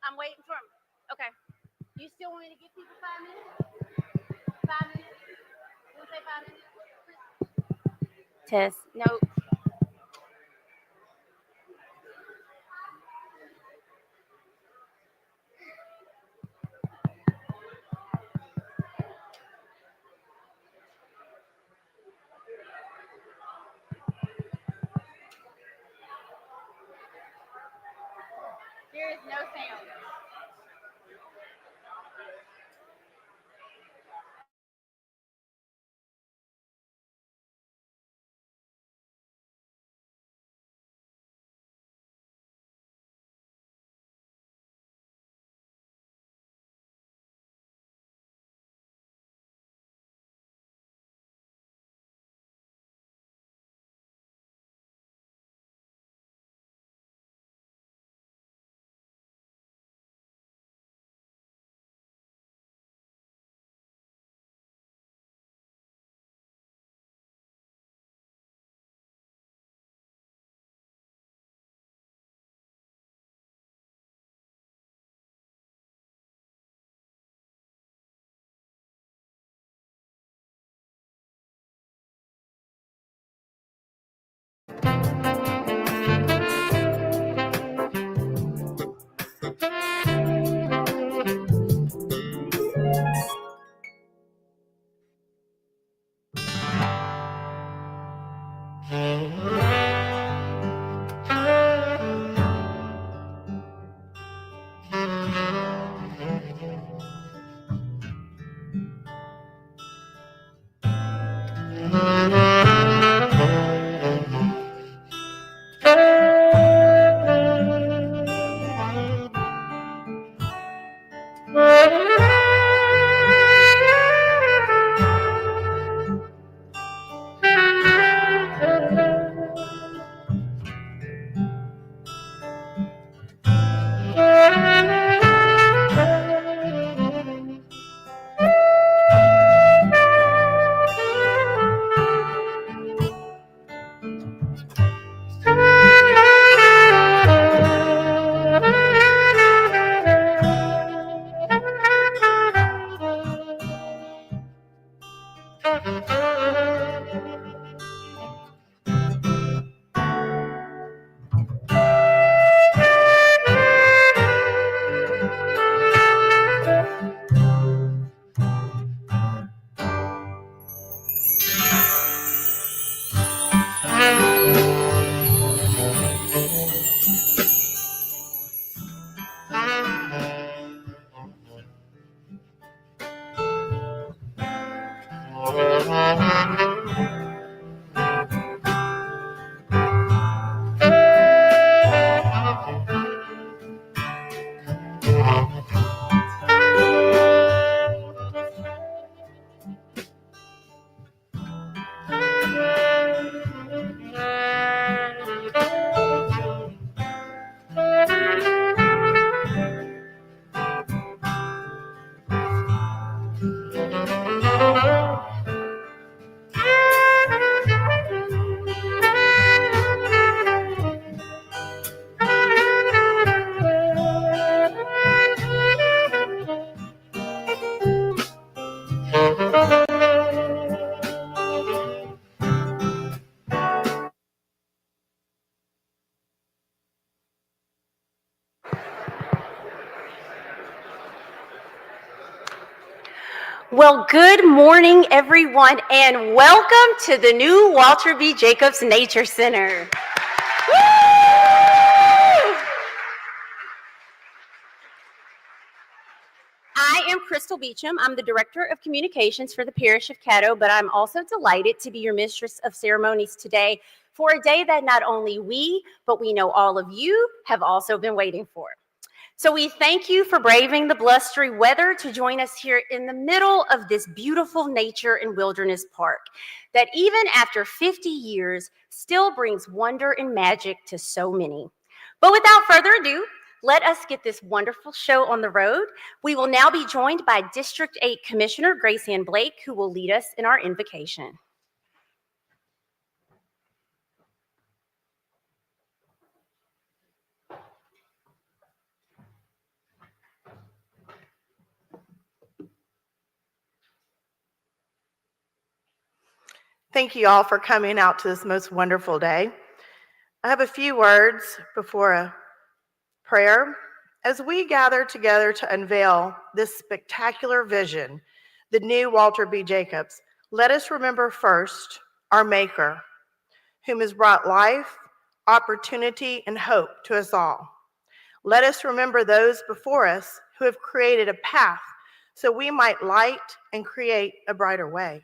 I'm waiting for him. Okay. You still want me to give people 5 minutes? 5 minutes? You want to say 5 minutes? Test. No. There is no sound. Well, good morning, everyone, and welcome to the new Walter B. Jacobs Nature Center. Woo! I am Crystal Beecham. I'm the Director of Communications for the Parish of Caddo, but I'm also delighted to be your Mistress of Ceremonies today for a day that not only we, but we know all of you have also been waiting for. So we thank you for braving the blustery weather to join us here in the middle of this beautiful nature and wilderness park that even after 50 years still brings wonder and magic to so many. But without further ado, let us get this wonderful show on the road. We will now be joined by District 8 Commissioner Grace Ann Blake, who will lead us in our invocation. Thank you all for coming out to this most wonderful day. I have a few words before a prayer. As we gather together to unveil this spectacular vision, the new Walter B. Jacobs, let us remember first our Maker, whom has brought life, opportunity, and hope to us all. Let us remember those before us who have created a path so we might light and create a brighter way.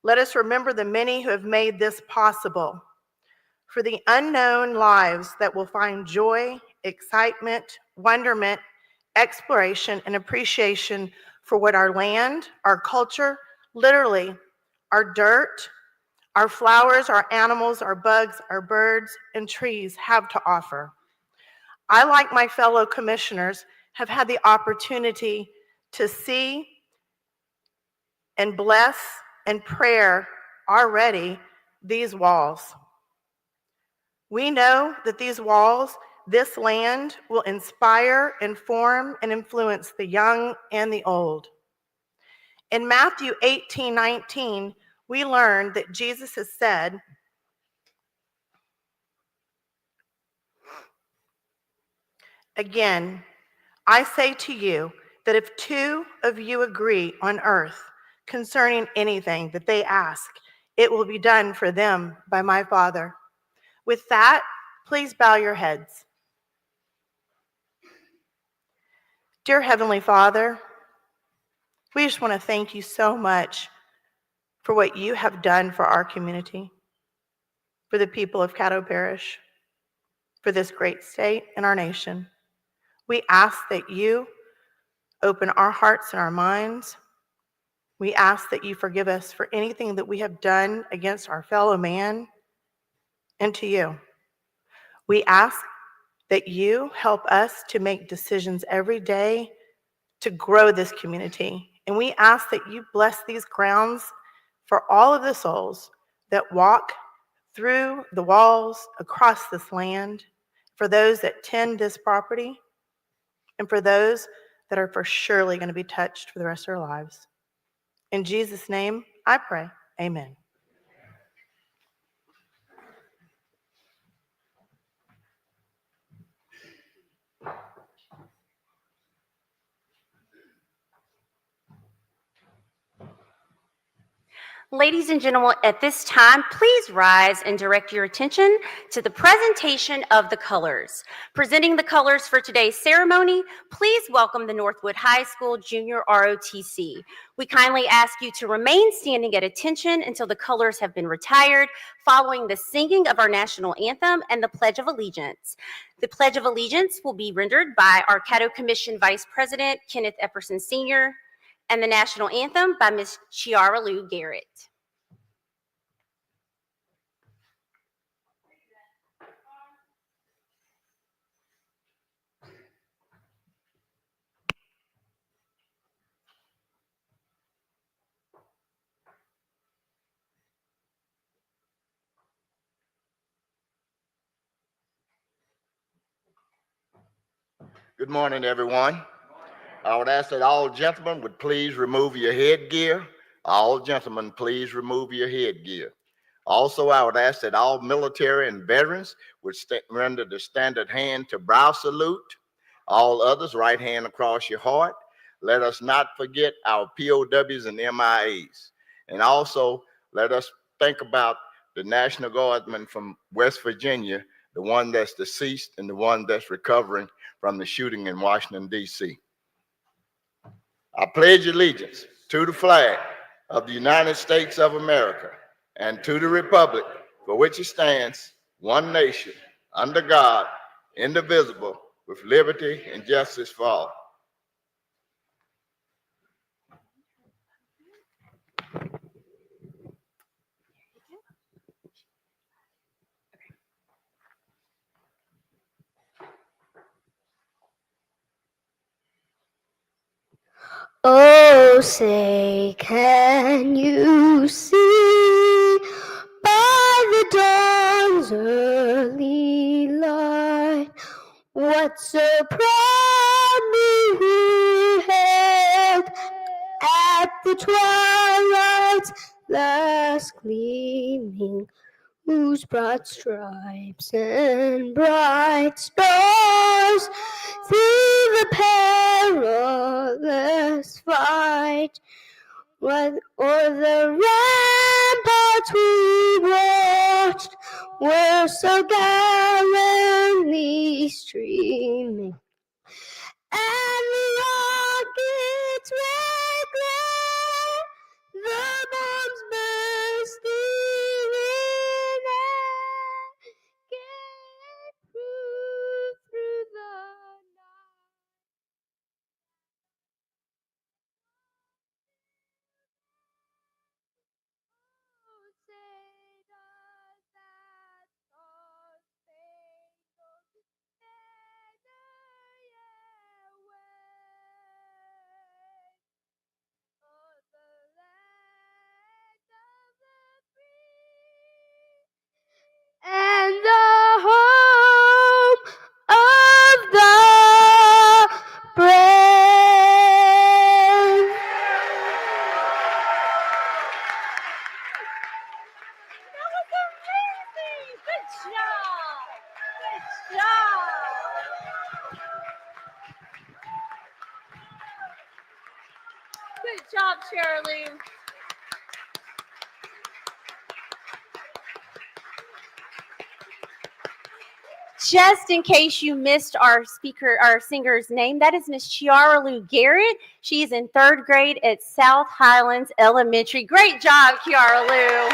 Let us remember the many who have made this possible, for the unknown lives that will find joy, excitement, wonderment, exploration, and appreciation for what our land, our culture, literally our dirt, our flowers, our animals, our bugs, our birds, and trees have to offer. I, like my fellow commissioners, have had the opportunity to see and bless and prayer already these walls. We know that these walls, this land, will inspire, inform, and influence the young and the old. In Matthew 18:19, we learn that Jesus has said, "Again, I say to you that if two of you agree on earth concerning anything that they ask, it will be done for them by my Father." With that, please bow your heads. Dear Heavenly Father, we just want to thank you so much for what you have done for our community, for the people of Caddo Parish, for this great state and our nation. We ask that you open our hearts and our minds. We ask that you forgive us for anything that we have done against our fellow man and to you. We ask that you help us to make decisions every day to grow this community. And we ask that you bless these grounds for all of the souls that walk through the walls across this land, for those that tend this property, and for those that are for surely going to be touched for the rest of their lives. In Jesus' name, I pray. Amen. Ladies and gentlemen, at this time, please rise and direct your attention to the presentation of the colors. Presenting the colors for today's ceremony, please welcome the Northwood High School Junior ROTC. We kindly ask you to remain standing at attention until the colors have been retired, following the singing of our national anthem and the Pledge of Allegiance. The Pledge of Allegiance will be rendered by our Caddo Commission Vice President, Kenneth Epperson Sr., and the national anthem by Ms. Chiara Lou Garrett. Good morning, everyone. I would ask that all gentlemen would please remove your headgear. All gentlemen, please remove your headgear. Also, I would ask that all military and veterans would render the standard hand to brow salute. All others, right hand across your heart. let us not forget our POWs and MIAs. And also, let us think about the National Guardsman from West Virginia, the one that's deceased and the one that's recovering from the shooting in Washington, D.C. I pledge allegiance to the flag of the United States of America and to the republic for which it stands, one nation, under God, indivisible, with liberty and justice for all. Oh, say, can you see by the dawn's early light what so proudly we hailed at the twilight's last gleaming, whose broad stripes and bright stars through the perilous fight o'er the ramparts we watched were so gallantly streaming, and the rocket's red glare, the bombs bursting in air, get through the night. Oh, say does that star-spangled banner yet wave o'er the land of the free and the home of the brave? That was amazing. Good job. Good job. Good job, Shirley. Just in case you missed our singer's name, that is Miss Chiara Lou Garrett. She is in 3rd grade at South Highlands Elementary. Great job, Chiara Lou.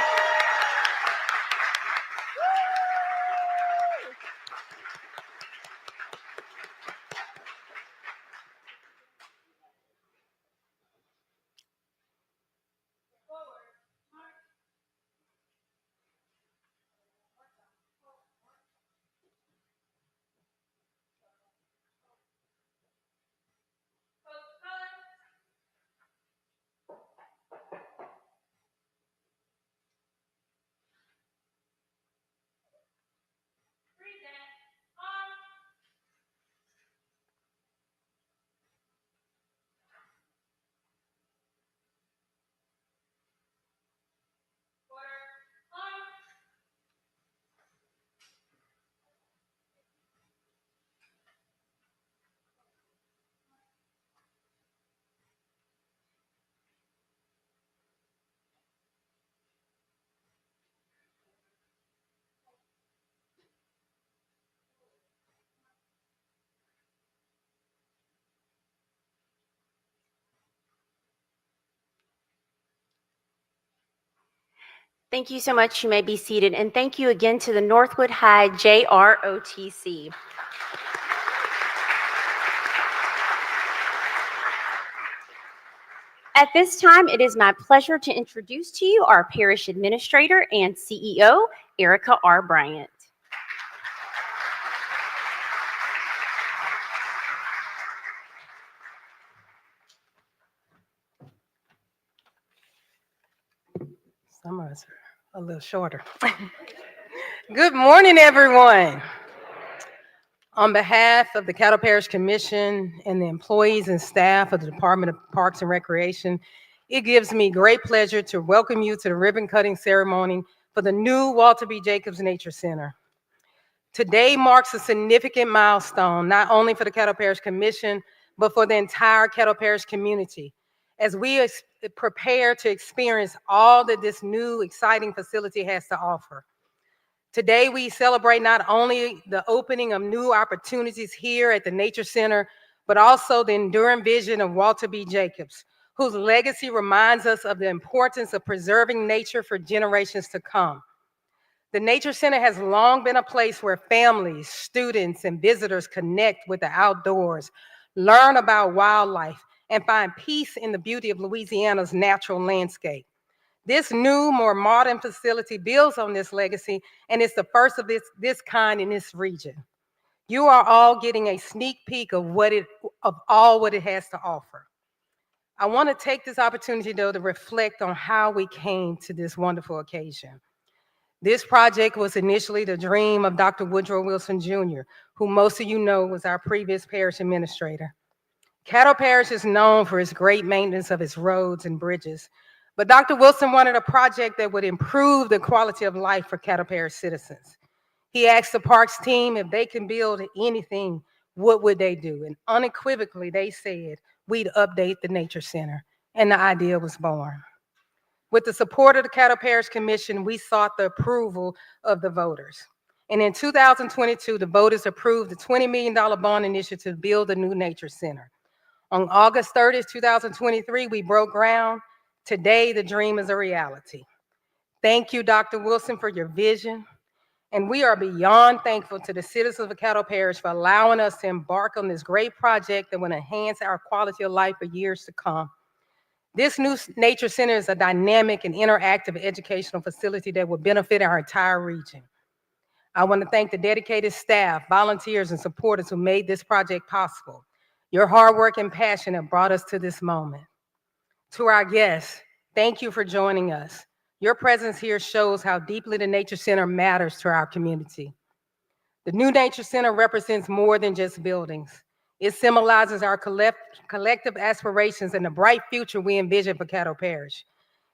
Thank you so much. You may be seated. And thank you again to the Northwood High JROTC. At this time, it is my pleasure to introduce to you our parish administrator and CEO, Erica R. Bryant. Some of us are a little shorter. Good morning, everyone. On behalf of the Caddo Parish Commission and the employees and staff of the Department of Parks and Recreation, it gives me great pleasure to welcome you to the ribbon cutting ceremony for the new Walter B. Jacobs Nature Center. Today marks a significant milestone, not only for the Caddo Parish Commission, but for the entire Caddo Parish community as we prepare to experience all that this new exciting facility has to offer. Today, we celebrate not only the opening of new opportunities here at the Nature Center, but also the enduring vision of Walter B. Jacobs, whose legacy reminds us of the importance of preserving nature for generations to come. The Nature Center has long been a place where families, students, and visitors connect with the outdoors, learn about wildlife, and find peace in the beauty of Louisiana's natural landscape. This new, more modern facility builds on this legacy, and it's the first of this kind in this region. You are all getting a sneak peek of all what it has to offer. I want to take this opportunity, though, to reflect on how we came to this wonderful occasion. This project was initially the dream of Dr. Woodrow Wilson Jr., who most of you know was our previous parish administrator. Caddo Parish is known for its great maintenance of its roads and bridges, but Dr. Wilson wanted a project that would improve the quality of life for Caddo Parish citizens. He asked the Parks team if they can build anything, what would they do? And unequivocally, they said, we'd update the Nature Center, and the idea was born. With the support of the Caddo Parish Commission, we sought the approval of the voters. And in 2022, the voters approved the $20 million bond initiative to build a new Nature Center. On August 30th, 2023, we broke ground. Today, the dream is a reality. Thank you, Dr. Wilson, for your vision. And we are beyond thankful to the citizens of Caddo Parish for allowing us to embark on this great project that will enhance our quality of life for years to come. This new Nature Center is a dynamic and interactive educational facility that will benefit our entire region. I want to thank the dedicated staff, volunteers, and supporters who made this project possible. Your hard work and passion have brought us to this moment. To our guests, thank you for joining us. Your presence here shows how deeply the Nature Center matters to our community. The new Nature Center represents more than just buildings. It symbolizes our collective aspirations and the bright future we envision for Caddo Parish.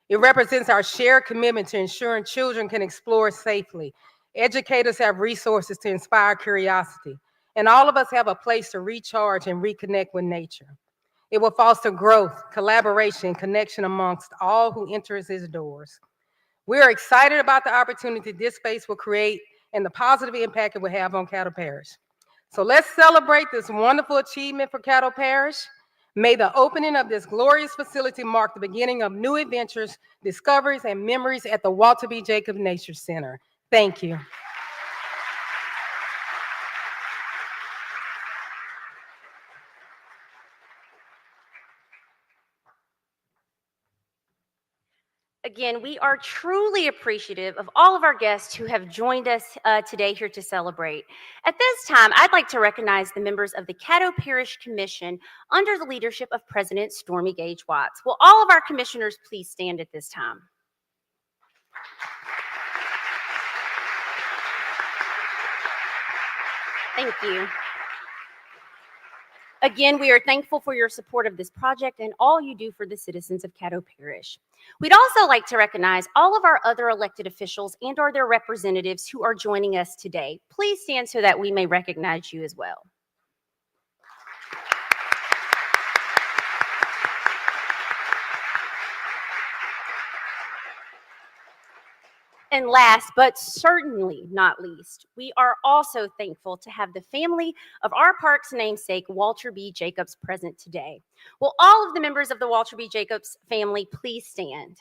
It represents our shared commitment to ensuring children can explore safely, educators have resources to inspire curiosity, and all of us have a place to recharge and reconnect with nature. It will foster growth, collaboration, and connection amongst all who enter its doors. We are excited about the opportunity this space will create and the positive impact it will have on Caddo Parish. So let's celebrate this wonderful achievement for Caddo Parish. May the opening of this glorious facility mark the beginning of new adventures, discoveries, and memories at the Walter B. Jacobs Nature Center. Thank you. Again, we are truly appreciative of all of our guests who have joined us today here to celebrate. At this time, I'd like to recognize the members of the Caddo Parish Commission under the leadership of President Stormy Gage Watts. Will all of our commissioners please stand at this time? Thank you. Again, we are thankful for your support of this project and all you do for the citizens of Caddo Parish. We'd also like to recognize all of our other elected officials and or their representatives who are joining us today. Please stand so that we may recognize you as well. And last, but certainly not least, we are also thankful to have the family of our park's namesake, Walter B. Jacobs, present today. Will all of the members of the Walter B. Jacobs family please stand?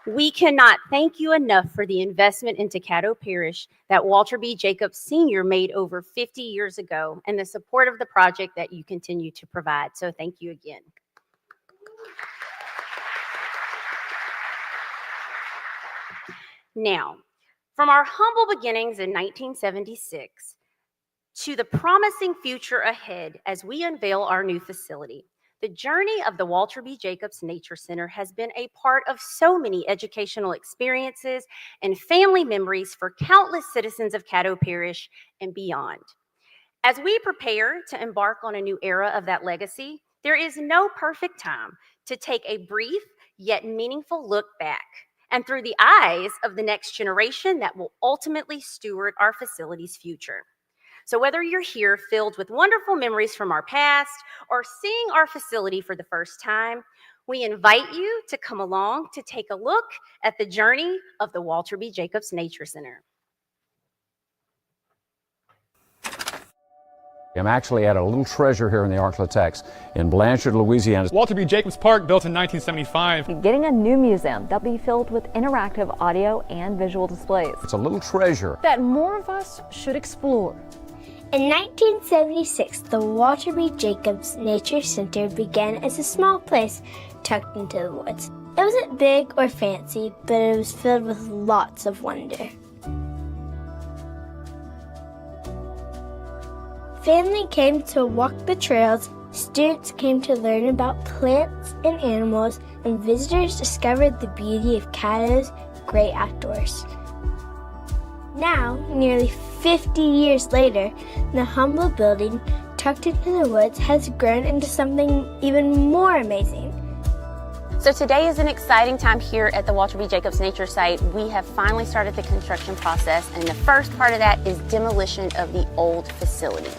We cannot thank you enough for the investment into Caddo Parish that Walter B. Jacobs Sr. made over 50 years ago and the support of the project that you continue to provide. So thank you again. Now, from our humble beginnings in 1976 to the promising future ahead as we unveil our new facility, the journey of the Walter B. Jacobs Nature Center has been a part of so many educational experiences and family memories for countless citizens of Caddo Parish and beyond. As we prepare to embark on a new era of that legacy, There is no perfect time to take a brief yet meaningful look back and through the eyes of the next generation that will ultimately steward our facility's future. So whether you're here filled with wonderful memories from our past or seeing our facility for the first time, we invite you to come along to take a look at the journey of the Walter B. Jacobs Nature Center. I'm actually at a little treasure here in the Arklatex in Blanchard, Louisiana. Walter B. Jacobs Park, built in 1975. Getting a new museum that'll be filled with interactive audio and visual displays. It's a little treasure that more of us should explore. In 1976, the Walter B. Jacobs Nature Center began as a small place tucked into the woods. It wasn't big or fancy, but it was filled with lots of wonder. Family came to walk the trails, students came to learn about plants and animals, and visitors discovered the beauty of Caddo's great outdoors. Now, nearly 50 years later, the humble building tucked into the woods has grown into something even more amazing. So today is an exciting time here at the Walter B. Jacobs Nature Site. We have finally started the construction process, and the first part of that is demolition of the old facility.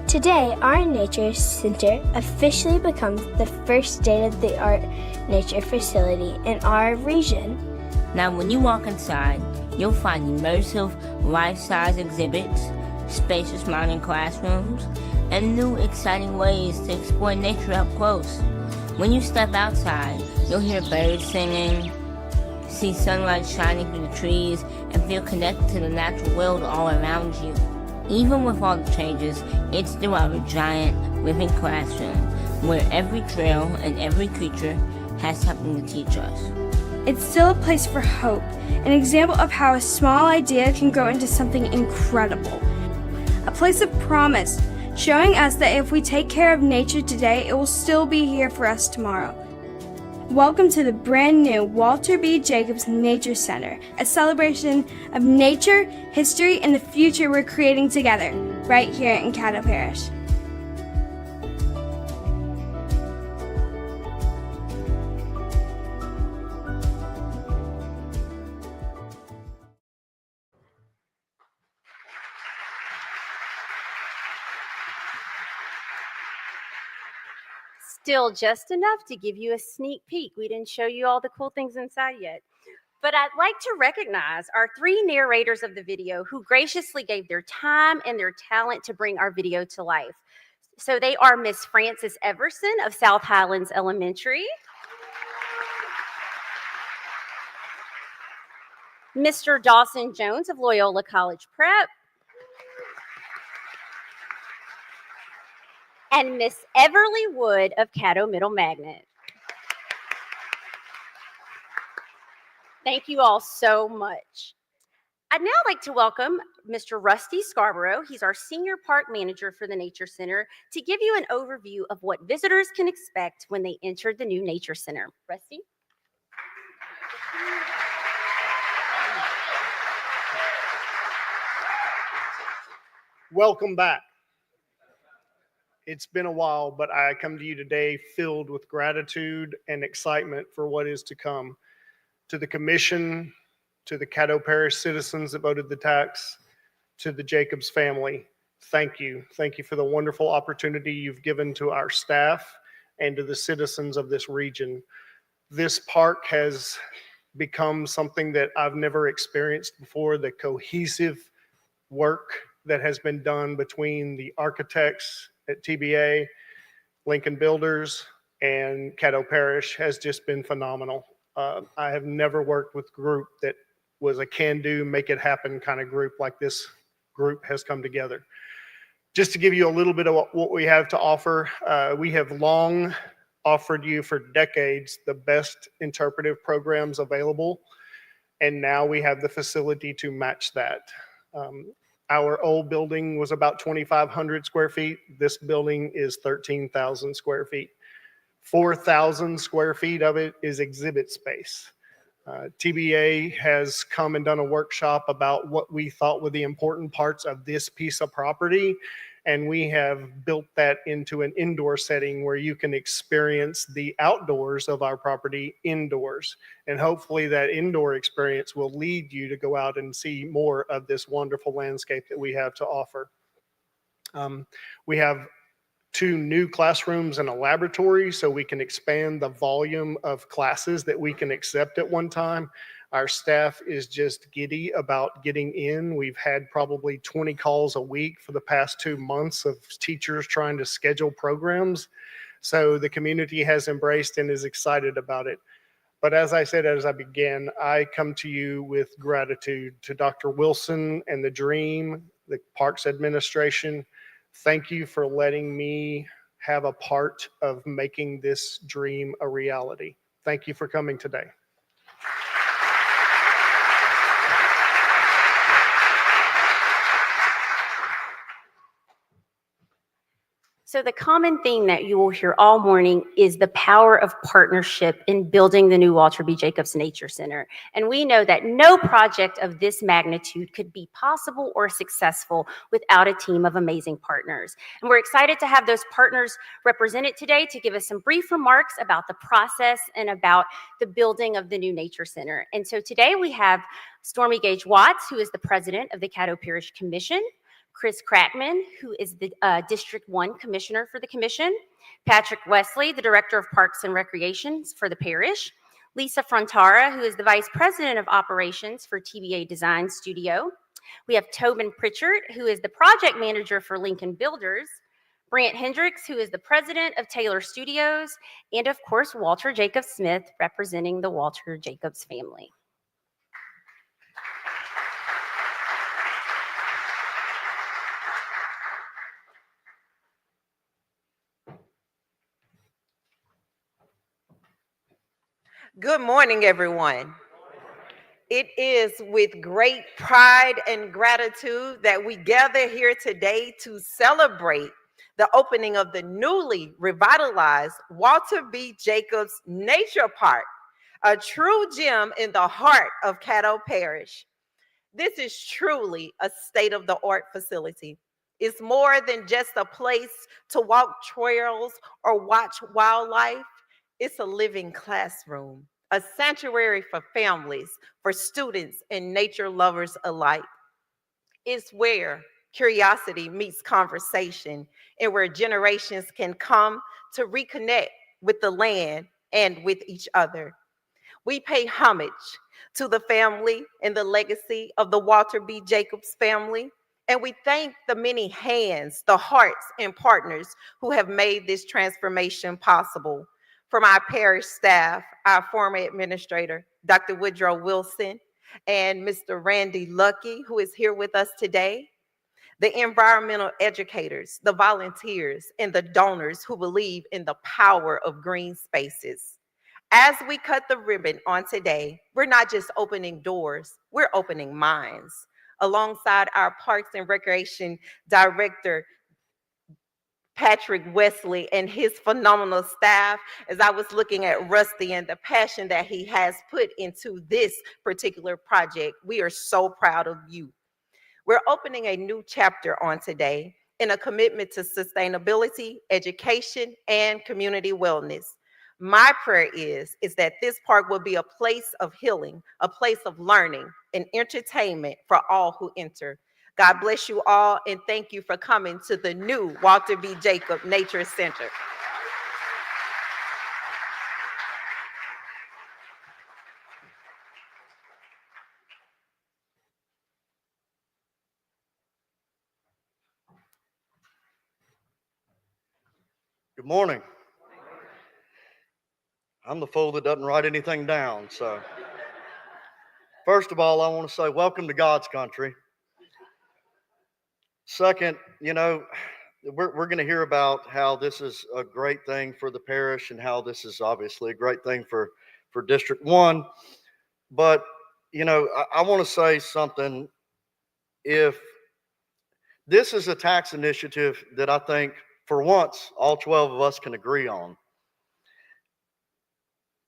Today, our Nature Center officially becomes the first state-of-the-art nature facility in our region. Now, when you walk inside, you'll find immersive, life-size exhibits, spacious modern classrooms, and new exciting ways to explore nature up close. When you step outside, you'll hear birds singing, see sunlight shining through the trees, and feel connected to the natural world all around you. Even with all the changes, it's still our giant living classroom where every trail and every creature has something to teach us. It's still a place for hope, an example of how a small idea can grow into something incredible. A place of promise, showing us that if we take care of nature today, it will still be here for us tomorrow. Welcome to the brand new Walter B. Jacobs Nature Center, a celebration of nature, history, and the future we're creating together, right here in Caddo Parish. Still just enough to give you a sneak peek. We didn't show you all the cool things inside yet. But I'd like to recognize our three narrators of the video who graciously gave their time and their talent to bring our video to life. So they are Miss Frances Everson of South Highlands Elementary, Mr. Dawson Jones of Loyola College Prep, and Miss Everly Wood of Caddo Middle Magnet. Thank you all so much. I'd now like to welcome Mr. Rusty Scarborough. He's our Senior Park Manager for the Nature Center to give you an overview of what visitors can expect when they enter the new Nature Center. Rusty? Welcome back. It's been a while, but I come to you today filled with gratitude and excitement for what is to come. To the commission, to the Caddo Parish citizens that voted the tax, to the Jacobs family, thank you. Thank you for the wonderful opportunity you've given to our staff and to the citizens of this region. This park has become something that I've never experienced before, the cohesive work that has been done between the architects at TBA, Lincoln Builders, and Caddo Parish has just been phenomenal. I have never worked with a group that was a can-do, make-it-happen kind of group like this group has come together. Just to give you a little bit of what we have to offer, we have long offered you for decades the best interpretive programs available, and now we have the facility to match that. Our old building was about 2,500 square feet. This building is 13,000 square feet. 4,000 square feet of it is exhibit space. TBA has come and done a workshop about what we thought were the important parts of this piece of property, and we have built that into an indoor setting where you can experience the outdoors of our property indoors. And hopefully that indoor experience will lead you to go out and see more of this wonderful landscape that we have to offer. We have 2 new classrooms and a laboratory, so we can expand the volume of classes that we can accept at one time. Our staff is just giddy about getting in. We've had probably 20 calls a week for the past 2 months of teachers trying to schedule programs. So the community has embraced and is excited about it. But as I said, as I began, I come to you with gratitude to Dr. Wilson and the Dream, the Parks Administration. Thank you for letting me have a part of making this dream a reality. Thank you for coming today. So the common theme that you will hear all morning is the power of partnership in building the new Walter B. Jacobs Nature Center. And we know that no project of this magnitude could be possible or successful without a team of amazing partners. And we're excited to have those partners represented today to give us some brief remarks about the process and about the building of the new Nature Center. And so today we have Stormy Gage Watts, who is the president of the Caddo Parish Commission, Chris Crackman, who is the District 1 Commissioner for the Commission, Patrick Wesley, the Director of Parks and Recreations for the parish, Lisa Frontara, who is the Vice President of Operations for TBA Design Studio. We have Tobin Pritchard, who is the Project Manager for Lincoln Builders, Brant Hendricks, who is the President of Taylor Studios, and of course, Walter Jacob Smith, representing the Walter Jacobs family. Good morning, everyone. It is with great pride and gratitude that we gather here today to celebrate the opening of the newly revitalized Walter B. Jacobs Nature Park, a true gem in the heart of Caddo Parish. This is truly a state-of-the-art facility. It's more than just a place to walk trails or watch wildlife. It's a living classroom, a sanctuary for families, for students, and nature lovers alike. It's where curiosity meets conversation and where generations can come to reconnect with the land and with each other. We pay homage to the family and the legacy of the Walter B. Jacobs family, and we thank the many hands, the hearts, and partners who have made this transformation possible. From our parish staff, our former administrator, Dr. Woodrow Wilson, and Mr. Randy Lucky, who is here with us today, the environmental educators, the volunteers, and the donors who believe in the power of green spaces. As we cut the ribbon on today, we're not just opening doors, we're opening minds. Alongside our Parks and Recreation Director, Patrick Wesley, and his phenomenal staff, as I was looking at Rusty and the passion that he has put into this particular project, we are so proud of you. We're opening a new chapter on today in a commitment to sustainability, education, and community wellness. My prayer is that this park will be a place of healing, a place of learning, and entertainment for all who enter. God bless you all, and thank you for coming to the new Walter B. Jacobs Nature Center. Good morning. I'm the fool that doesn't write anything down, so. First of all, I want to say welcome to God's country. Second, we're going to hear about how this is a great thing for the parish and how this is obviously a great thing for District 1. But, I want to say something. If This is a tax initiative that I think, for once, all 12 of us can agree on.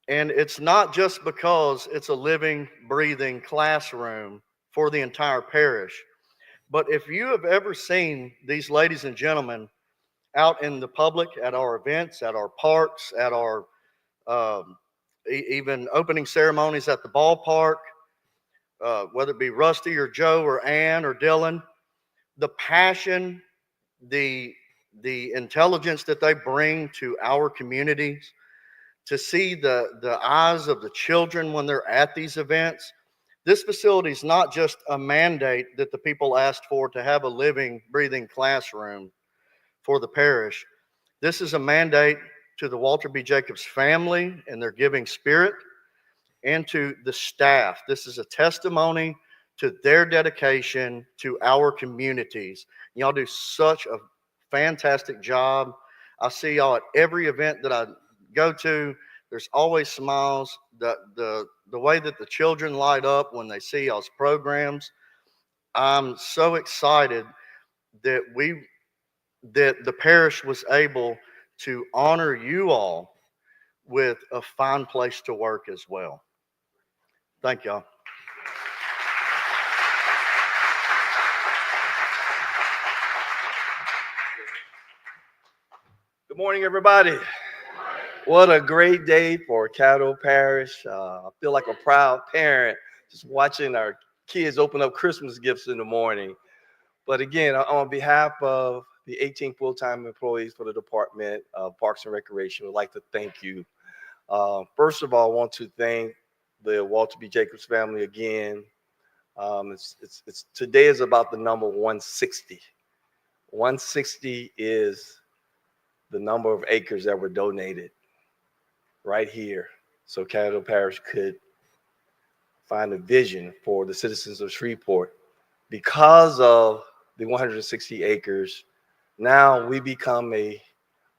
And it's not just because it's a living, breathing classroom for the entire parish, but if you have ever seen these ladies and gentlemen out in the public, at our events, at our parks, at our even opening ceremonies at the ballpark, whether it be Rusty or Joe or Ann or Dylan, the passion, the intelligence that they bring to our communities, to see the eyes of the children when they're at these events. This facility is not just a mandate that the people asked for to have a living, breathing classroom for the parish. This is a mandate to the Walter B. Jacobs family and their giving spirit, and to the staff. This is a testimony to their dedication to our communities. Y'all do such a fantastic job. I see y'all at every event that I go to. There's always smiles. The way that the children light up when they see y'all's programs. I'm so excited that the parish was able to honor you all with a fine place to work as well. Thank y'all. Good morning, everybody. What a great day for Caddo Parish. I feel like a proud parent just watching our kids open up Christmas gifts in the morning. But again, on behalf of the 18 full-time employees for the Department of Parks and Recreation, I'd like to thank you. First of all, I want to thank the Walter B. Jacobs family again. Today is about the number 160. 160 is the number of acres that were donated right here, so Caddo Parish could find a vision for the citizens of Shreveport. Because of the 160 acres, now we become a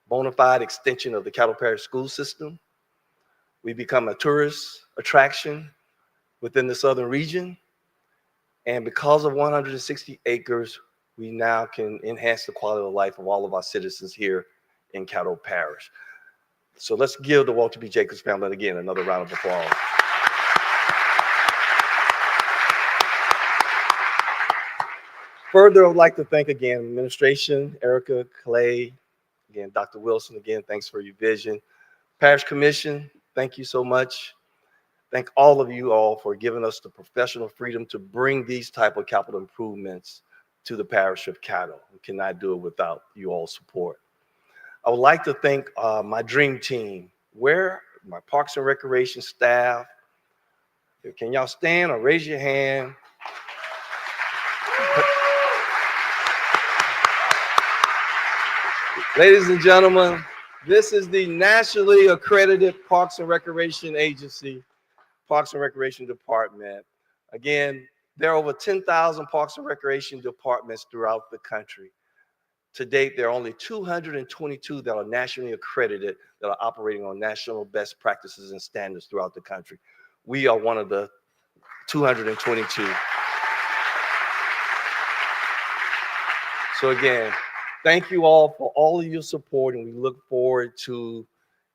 bona fide extension of the Caddo Parish school system. We become a tourist attraction within the southern region. And because of 160 acres, we now can enhance the quality of life of all of our citizens here in Caddo Parish. So let's give the Walter B. Jacobs family again another round of applause. Further, I would like to thank again administration, Erica, Clay, again, Dr. Wilson, again, thanks for your vision. Parish Commission, thank you so much. Thank all of you all for giving us the professional freedom to bring these type of capital improvements to the Parish of Caddo. We cannot do it without you all's support. I would like to thank my dream team. Where my Parks and Recreation staff? Can y'all stand or raise your hand? Ladies and gentlemen, this is the nationally accredited Parks and Recreation Agency, Parks and Recreation Department. Again, there are over 10,000 Parks and Recreation departments throughout the country. To date, there are only 222 that are nationally accredited that are operating on national best practices and standards throughout the country. We are one of the 222. So again, thank you all for all of your support, and we look forward to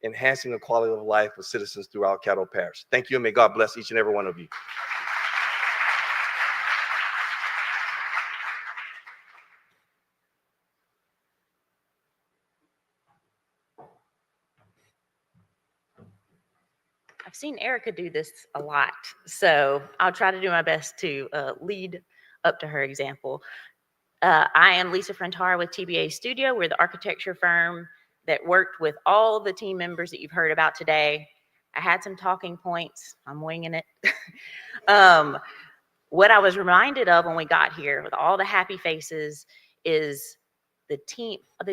enhancing the quality of life of citizens throughout Caddo Parish. Thank you, and may God bless each and every one of you. I've seen Erica do this a lot, so I'll try to do my best to lead up to her example. I am Lisa Frantara with TBA Studio. We're the architecture firm that worked with all the team members that you've heard about today. I had some talking points. I'm winging it. What I was reminded of when we got here with all the happy faces is the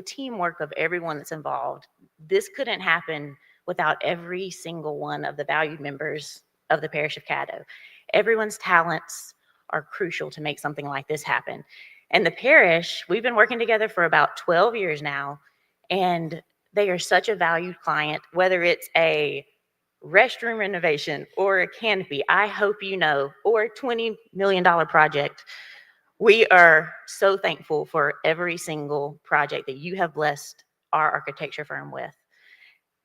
teamwork of everyone that's involved. This couldn't happen without every single one of the valued members of the Parish of Caddo. Everyone's talents are crucial to make something like this happen. And the parish, we've been working together for about 12 years now, and they are such a valued client, whether it's a restroom renovation or a canopy, I hope you know, or a $20 million project. We are so thankful for every single project that you have blessed our architecture firm with.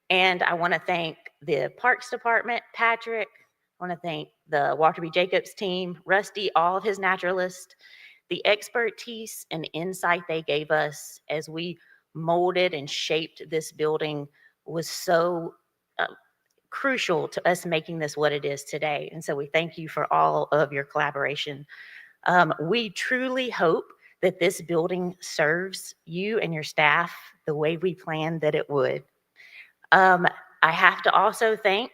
And I want to thank the Parks Department, Patrick. I want to thank the Walter B. Jacobs team, Rusty, all of his naturalists, the expertise and insight they gave us as we molded and shaped this building was so crucial to us making this what it is today. And so we thank you for all of your collaboration. We truly hope that this building serves you and your staff the way we planned that it would. I have to also thank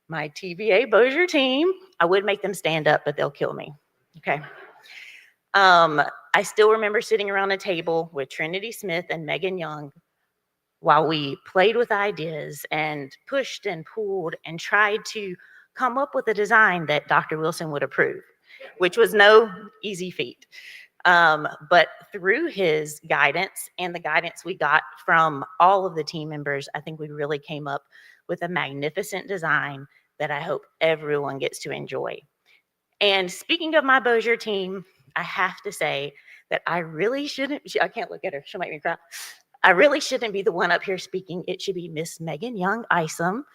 my TVA Bossier team. I would make them stand up, but they'll kill me. Okay. I still remember sitting around a table with Trinity Smith and Megan Young while we played with ideas and pushed and pulled and tried to come up with a design that Dr. Wilson would approve, which was no easy feat. But through his guidance and the guidance we got from all of the team members, I think we really came up with a magnificent design that I hope everyone gets to enjoy. And speaking of my Bossier team, I have to say that I really shouldn't, I can't look at her, she'll make me cry. I really shouldn't be the one up here speaking. It should be Miss Megan Young Isom.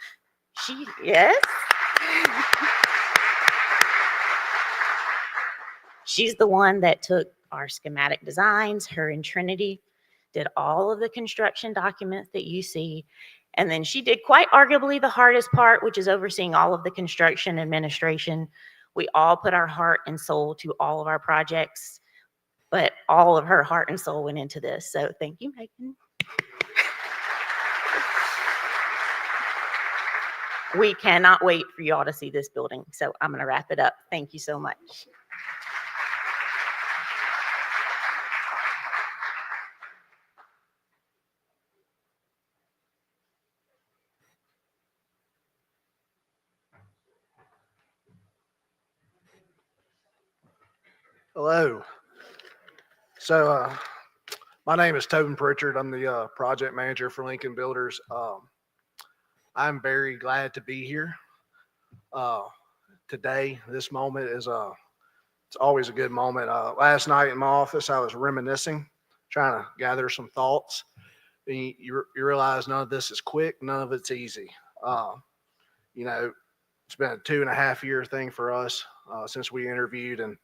Yes. She's the one that took our schematic designs, her and Trinity, did all of the construction documents that you see. And then she did quite arguably the hardest part, which is overseeing all of the construction administration. We all put our heart and soul to all of our projects, but all of her heart and soul went into this. So thank you, Megan. We cannot wait for y'all to see this building. So I'm going to wrap it up. Thank you so much. Hello. So my name is Tobin Pritchard. I'm the project manager for Lincoln Builders. I'm very glad to be here today. This moment is it's always a good moment. Last night in my office, I was reminiscing, trying to gather some thoughts. And you realize none of this is quick, none of it's easy. You know, it's been a 2.5 year thing for us since we interviewed, and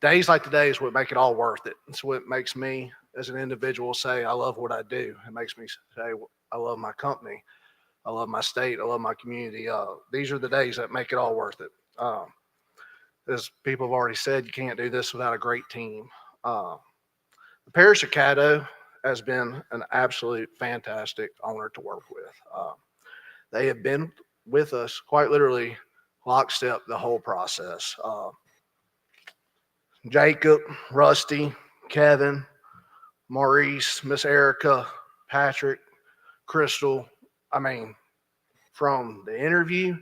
days like today is what make it all worth it. It's what makes me as an individual say, I love what I do. It makes me say, I love my company. I love my state. I love my community. These are the days that make it all worth it. As people have already said, you can't do this without a great team. The Parish of Caddo has been an absolute fantastic honor to work with. They have been with us quite literally lockstep the whole process. Jacob, Rusty, Kevin, Maurice, Miss Erica, Patrick, Crystal. I mean, from the interview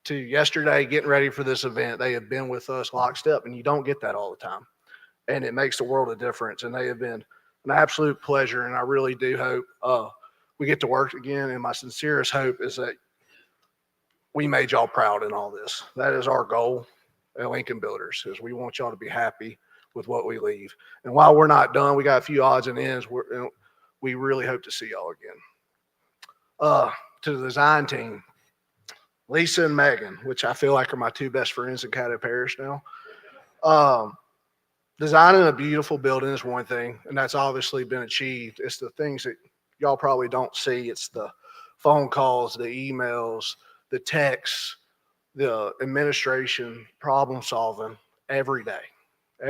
to yesterday getting ready for this event, they have been with us lockstep, and you don't get that all the time. And it makes the world a difference. And they have been an absolute pleasure. And I really do hope we get to work again. And my sincerest hope is that we made y'all proud in all this. That is our goal at Lincoln Builders, is we want y'all to be happy with what we leave. And while we're not done, we got a few odds and ends. We really hope to see y'all again. To the design team, Lisa and Megan, which I feel like are my two best friends in Caddo Parish now. Designing a beautiful building is one thing, and that's obviously been achieved. It's the things that y'all probably don't see. It's the phone calls, the emails, the texts, the administration, problem solving every day. They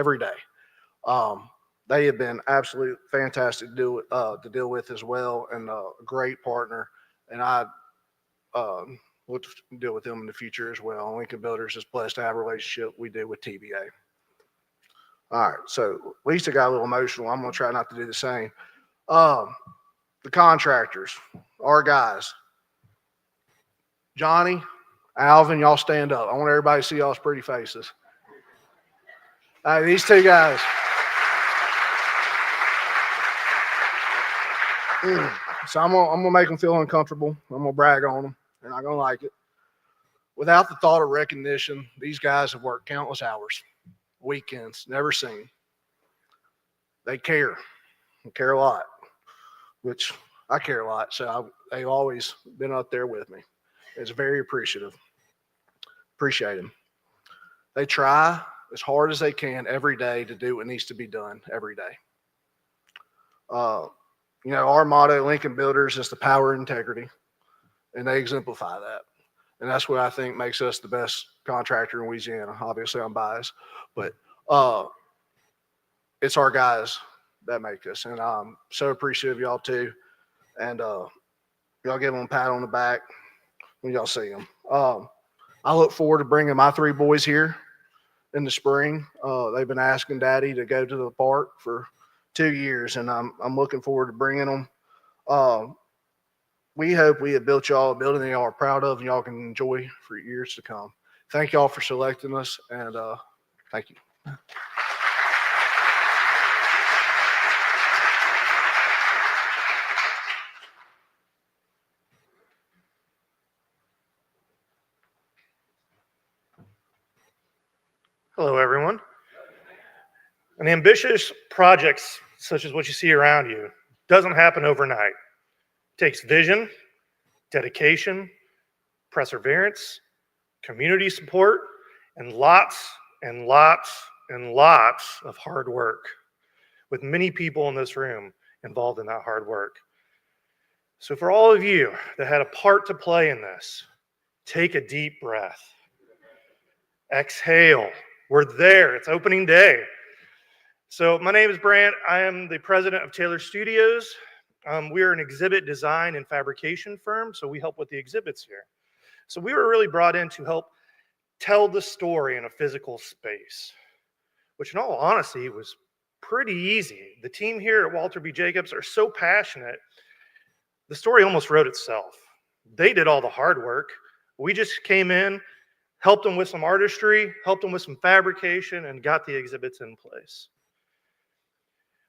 have been absolute fantastic to deal with as well, and a great partner. And I will deal with them in the future as well. Lincoln Builders is blessed to have a relationship we do with TBA. All right, so Lisa got a little emotional. I'm going to try not to do the same. The contractors, our guys, Johnny, Alvin, y'all stand up. I want everybody to see y'all's pretty faces. All right, these two guys. So I'm gonna make them feel uncomfortable. I'm gonna brag on them. They're not gonna like it. Without the thought of recognition, these guys have worked countless hours. weekends, never seen. They care a lot, which I care a lot. So they've always been up there with me. It's very appreciative. Appreciate them. They try as hard as they can every day to do what needs to be done every day. Our motto, Lincoln Builders, is the power of integrity, and they exemplify that. And that's what I think makes us the best contractor in Louisiana. Obviously, I'm biased, but it's our guys that make us. And I'm so appreciative of y'all too. And y'all give them a pat on the back when y'all see them. I look forward to bringing my 3 boys here in the spring. They've been asking Daddy to go to the park for 2 years, and I'm looking forward to bringing them. We hope we have built y'all a building that y'all are proud of and y'all can enjoy for years to come. Thank y'all for selecting us, and thank you. Hello, everyone. An ambitious project such as what you see around you doesn't happen overnight. It takes vision, dedication, perseverance, community support, and lots and lots and lots of hard work, with many people in this room involved in that hard work. So for all of you that had a part to play in this, take a deep breath. Exhale. We're there. It's opening day. So my name is Brant. I am the president of Taylor Studios. We are an exhibit design and fabrication firm, so we help with the exhibits here. So we were really brought in to help tell the story in a physical space, which in all honesty was pretty easy. The team here at Walter B. Jacobs are so passionate, the story almost wrote itself. They did all the hard work. We just came in, helped them with some artistry, helped them with some fabrication, and got the exhibits in place.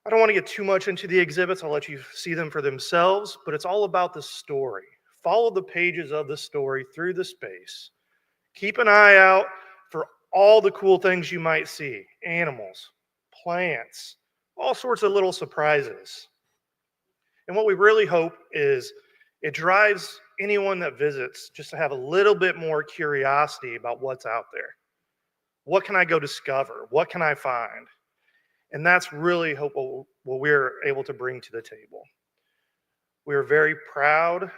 I don't want to get too much into the exhibits. I'll let you see them for themselves, but it's all about the story. Follow the pages of the story through the space. Keep an eye out for all the cool things you might see. Animals, plants, all sorts of little surprises. And what we really hope is it drives anyone that visits just to have a little bit more curiosity about what's out there. What can I go discover? What can I find? And that's really what we're able to bring to the table. We are very proud,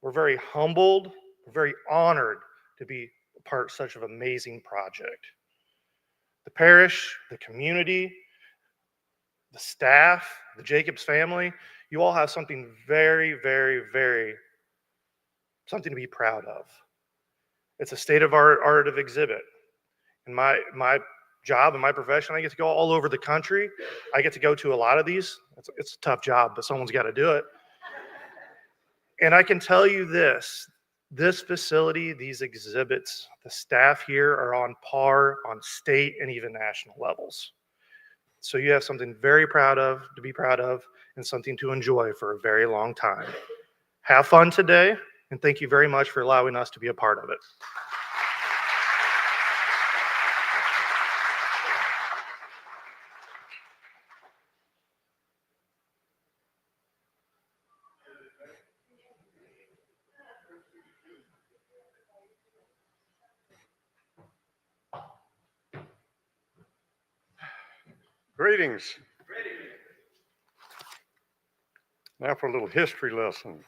we're very humbled, we're very honored to be a part of such an amazing project. The parish, the community, the staff, the Jacobs family, you all have something very, very, very, something to be proud of. It's a state-of-art of exhibit. In my job and my profession, I get to go all over the country. I get to go to a lot of these. It's a tough job, but someone's got to do it. And I can tell you this facility, these exhibits, the staff here are on par on state and even national levels. So you have something very to be proud of, and something to enjoy for a very long time. Have fun today, and thank you very much for allowing us to be a part of it. Greetings. Now for a little history lesson.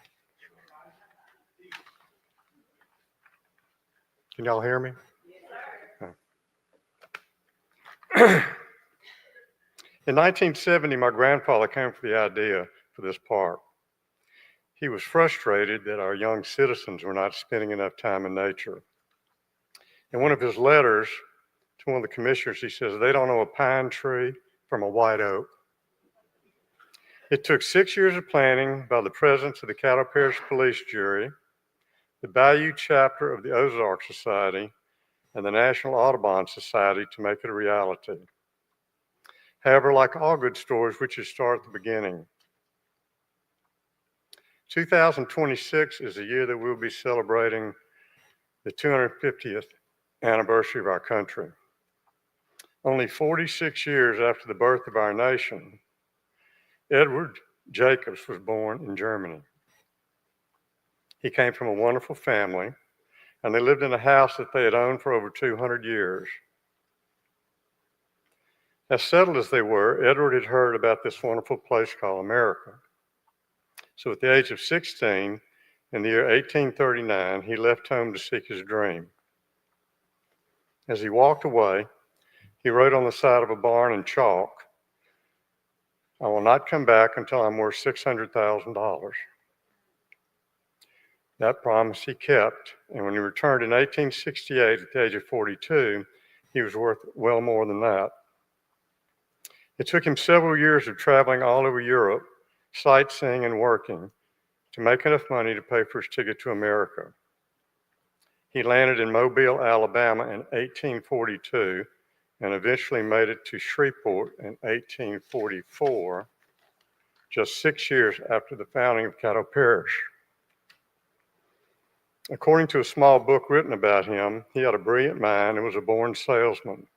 Can y'all hear me? In 1970, my grandfather came up with the idea for this park. He was frustrated that our young citizens were not spending enough time in nature. In one of his letters to one of the commissioners, he says, they don't know a pine tree from a white oak. It took 6 years of planning by the presidents of the Caddo Parish Police Jury, the Bayou chapter of the Ozark Society, and the National Audubon Society to make it a reality. However, like all good stories, we should start at the beginning. 2026 is the year that we'll be celebrating the 250th anniversary of our country. Only 46 years after the birth of our nation, Edward Jacobs was born in Germany. He came from a wonderful family, and they lived in a house that they had owned for over 200 years. As settled as they were, Edward had heard about this wonderful place called America. So at the age of 16, in the year 1839, he left home to seek his dream. As he walked away, he wrote on the side of a barn in chalk, "I will not come back until I'm worth $600,000. That promise he kept, and when he returned in 1868 at the age of 42, he was worth well more than that. It took him several years of traveling all over Europe, sightseeing and working, to make enough money to pay for his ticket to America. He landed in Mobile, Alabama in 1842 and eventually made it to Shreveport in 1844, just 6 years after the founding of Caddo Parish. According to a small book written about him, he had a brilliant mind and was a born salesman.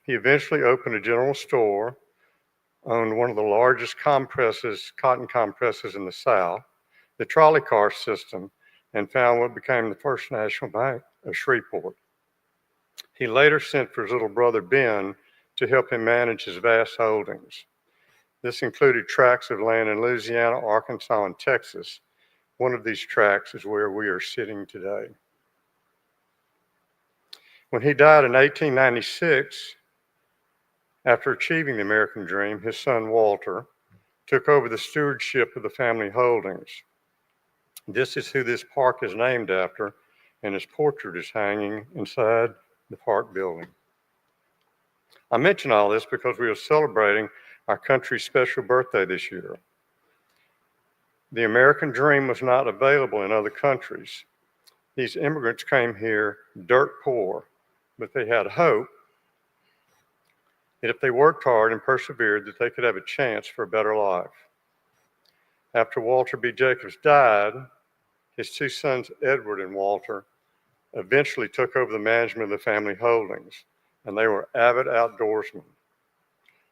He eventually opened a general store, owned one of the largest cotton compresses in the South, the trolley car system, and found what became the First National Bank of Shreveport. He later sent for his little brother Ben to help him manage his vast holdings. This included tracts of land in Louisiana, Arkansas, and Texas. One of these tracts is where we are sitting today. When he died in 1896, after achieving the American dream, his son Walter took over the stewardship of the family holdings. This is who this park is named after, and his portrait is hanging inside the park building. I mention all this because we are celebrating our country's special birthday this year. The American dream was not available in other countries. These immigrants came here dirt poor, but they had hope that if they worked hard and persevered, that they could have a chance for a better life. After Walter B. Jacobs died, his two sons, Edward and Walter, eventually took over the management of the family holdings, and they were avid outdoorsmen.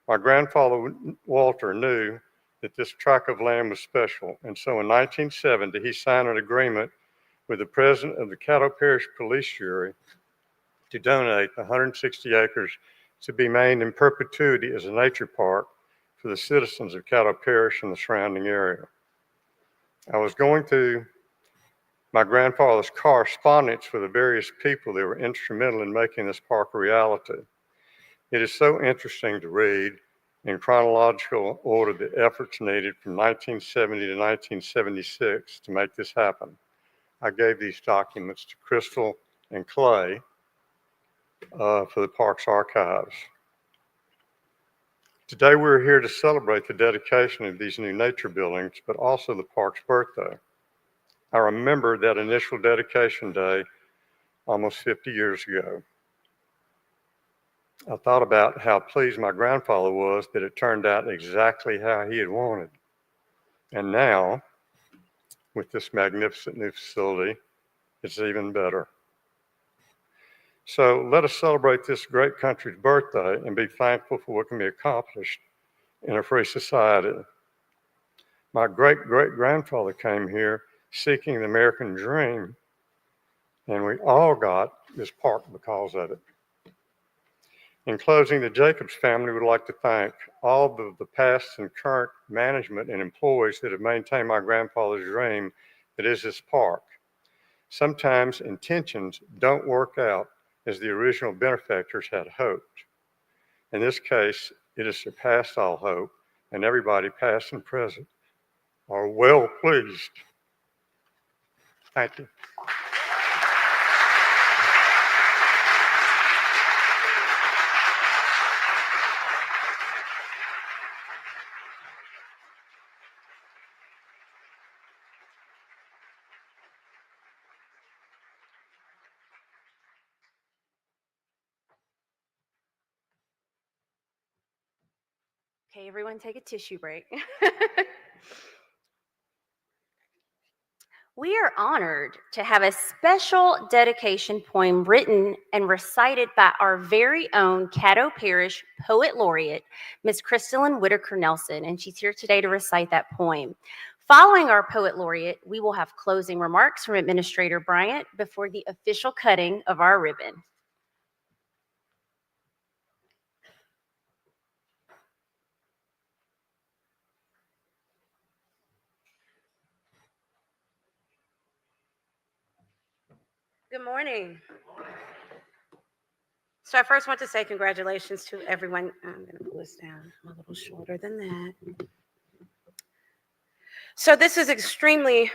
My grandfather, Walter, knew that this tract of land was special, and so in 1970, he signed an agreement with the president of the Caddo Parish Police Jury to donate 160 acres to be maintained in perpetuity as a nature park for the citizens of Caddo Parish and the surrounding area. I was going through my grandfather's correspondence with the various people that were instrumental in making this park a reality. It is so interesting to read in chronological order the efforts needed from 1970 to 1976 to make this happen. I gave these documents to Crystal and Clay for the park's archives. Today we're here to celebrate the dedication of these new nature buildings, but also the park's birthday. I remember that initial dedication day almost 50 years ago. I thought about how pleased my grandfather was that it turned out exactly how he had wanted. And now, with this magnificent new facility, it's even better. So let us celebrate this great country's birthday and be thankful for what can be accomplished in a free society. My great-great-grandfather came here seeking the American dream, and we all got this park because of it. In closing, the Jacobs family would like to thank all of the past and current management and employees that have maintained my grandfather's dream that is this park. Sometimes intentions don't work out as the original benefactors had hoped. In this case, it has surpassed all hope, and everybody, past and present, are well pleased. Thank you. Okay, everyone take a tissue break. We are honored to have a special dedication poem written and recited by our very own Caddo Parish Poet Laureate, Miss Crystalline Whitaker Nelson, and she's here today to recite that poem. Following our Poet Laureate, we will have closing remarks from Administrator Bryant before the official cutting of our ribbon. Good morning. So I first want to say congratulations to everyone. I'm going to pull this down a little shorter than that. So this is extremely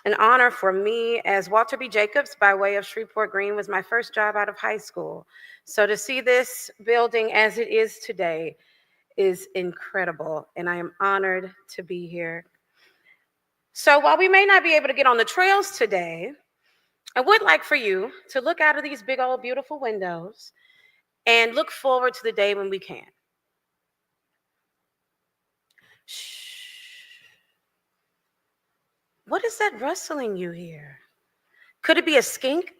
an honor for me, as Walter B. Jacobs by way of Shreveport Green was my first job out of high school. So to see this building as it is today is incredible, and I am honored to be here. So while we may not be able to get on the trails today, I would like for you to look out of these big old beautiful windows and look forward to the day when we can. Shh. What is that rustling you hear? Could it be a skink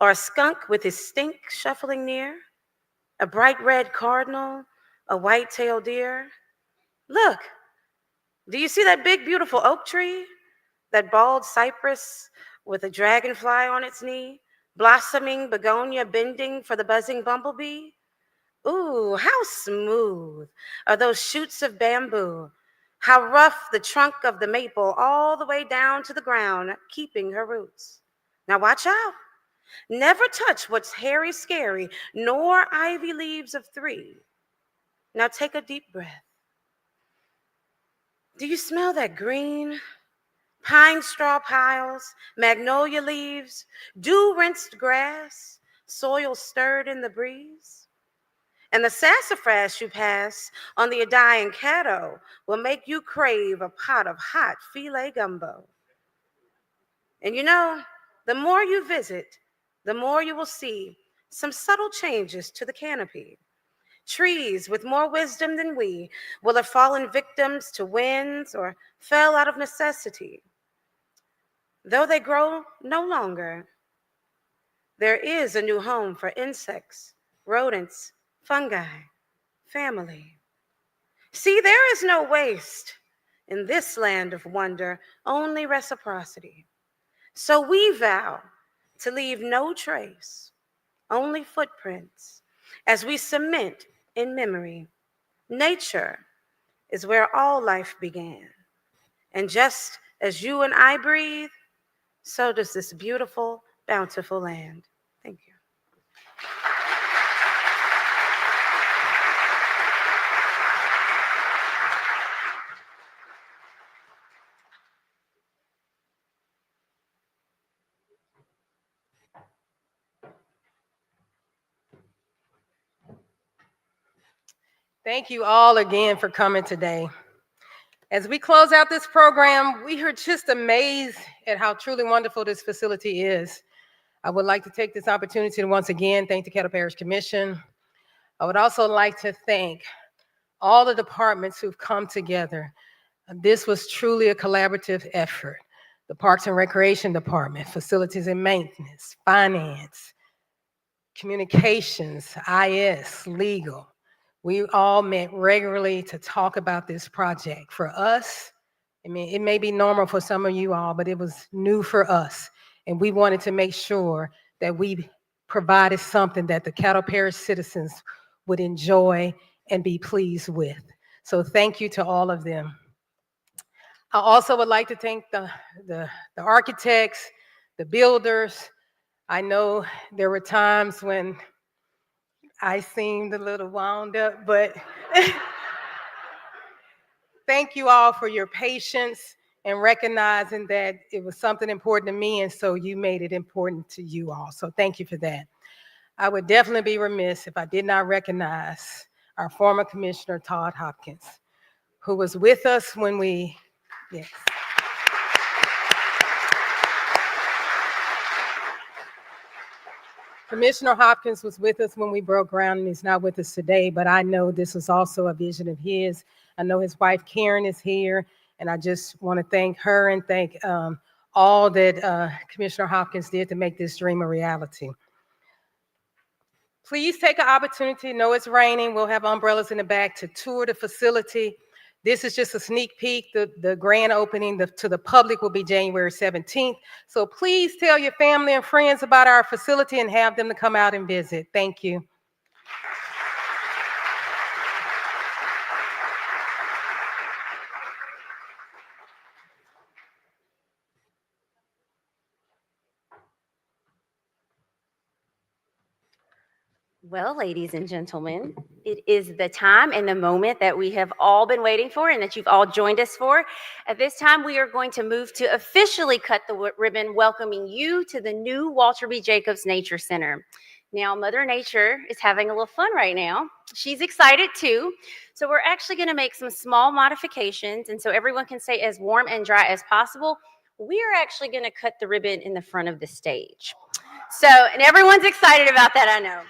or a skunk with his stink shuffling near? A bright red cardinal, a white-tailed deer? Look, do you see that big beautiful oak tree? That bald cypress with a dragonfly on its knee? Blossoming begonia bending for the buzzing bumblebee? Ooh, how smooth are those shoots of bamboo. How rough the trunk of the maple all the way down to the ground, keeping her roots. Now watch out. Never touch what's hairy, scary, nor ivy leaves of 3. Now take a deep breath. Do you smell that green? Pine straw piles, magnolia leaves, dew-rinsed grass, soil stirred in the breeze. And the sassafras you pass on the Adai and Caddo will make you crave a pot of hot filet gumbo. And you know, the more you visit, the more you will see some subtle changes to the canopy. Trees with more wisdom than we will have fallen victims to winds or fell out of necessity. Though they grow no longer, there is a new home for insects, rodents, fungi, family. See, there is no waste in this land of wonder, only reciprocity. So we vow to leave no trace, only footprints, as we cement in memory. Nature is where all life began. And just as you and I breathe, so does this beautiful, bountiful land. Thank you. Thank you all again for coming today. As we close out this program, we are just amazed at how truly wonderful this facility is. I would like to take this opportunity to once again thank the Caddo Parish Commission. I would also like to thank all the departments who've come together. This was truly a collaborative effort. The Parks and Recreation Department, Facilities and Maintenance, Finance, Communications, IS, Legal. We all met regularly to talk about this project. For us, I mean, it may be normal for some of you all, but it was new for us. And we wanted to make sure that we provided something that the Caddo Parish citizens would enjoy and be pleased with. So thank you to all of them. I also would like to thank the architects, the builders. I know there were times when I seemed a little wound up, but thank you all for your patience and recognizing that it was something important to me, and so you made it important to you all. So thank you for that. I would definitely be remiss if I did not recognize our former Commissioner, Todd Hopkins, who was with us when we, yes. Commissioner Hopkins was with us when we broke ground, and he's not with us today, but I know this was also a vision of his. I know his wife Karen is here, and I just want to thank her and thank all that Commissioner Hopkins did to make this dream a reality. Please take an opportunity. Know it's raining. We'll have umbrellas in the back to tour the facility. This is just a sneak peek. The grand opening to the public will be January 17th. So please tell your family and friends about our facility and have them to come out and visit. Thank you. Well, ladies and gentlemen, it is the time and the moment that we have all been waiting for and that you've all joined us for. At this time, we are going to move to officially cut the ribbon, welcoming you to the new Walter B. Jacobs Nature Center. Now, Mother Nature is having a little fun right now. She's excited too. So we're actually going to make some small modifications, and so everyone can stay as warm and dry as possible. We are actually going to cut the ribbon in the front of the stage. And everyone's excited about that, I know.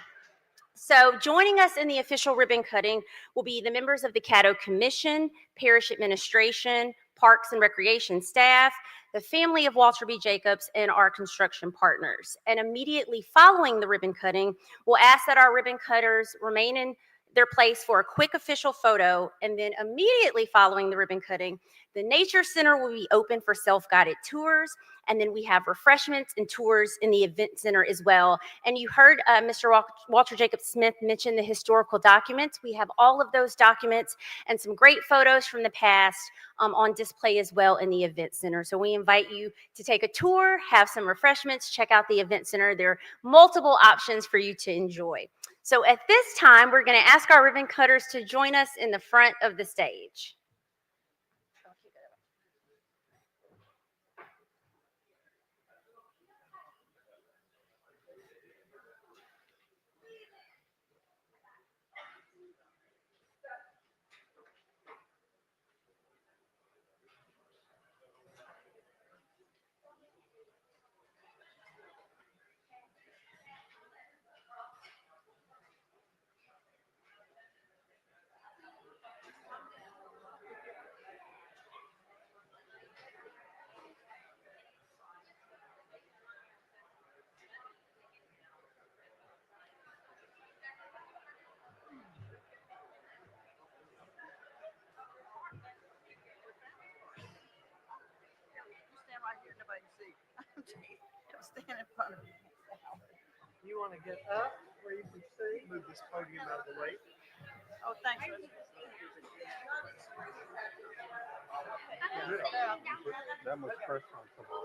So joining us in the official ribbon cutting will be the members of the Caddo Commission, Parish Administration, Parks and Recreation staff, the family of Walter B. Jacobs, and our construction partners. And immediately following the ribbon cutting, we'll ask that our ribbon cutters remain in their place for a quick official photo, and then immediately following the ribbon cutting, the Nature Center will be open for self-guided tours, and then we have refreshments and tours in the event center as well. And you heard Mr. Walter Jacob Smith mention the historical documents. We have all of those documents and some great photos from the past on display as well in the event center. So we invite you to take a tour, have some refreshments, check out the event center. There are multiple options for you to enjoy. So at this time, we're going to ask our ribbon cutters to join us in the front of the stage. Stand in front of me. You want to get up where you can see? Move this podium out of the way. Oh, thanks. That much pressure on someone.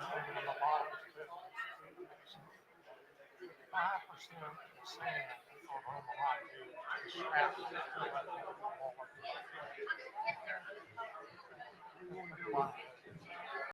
5% sand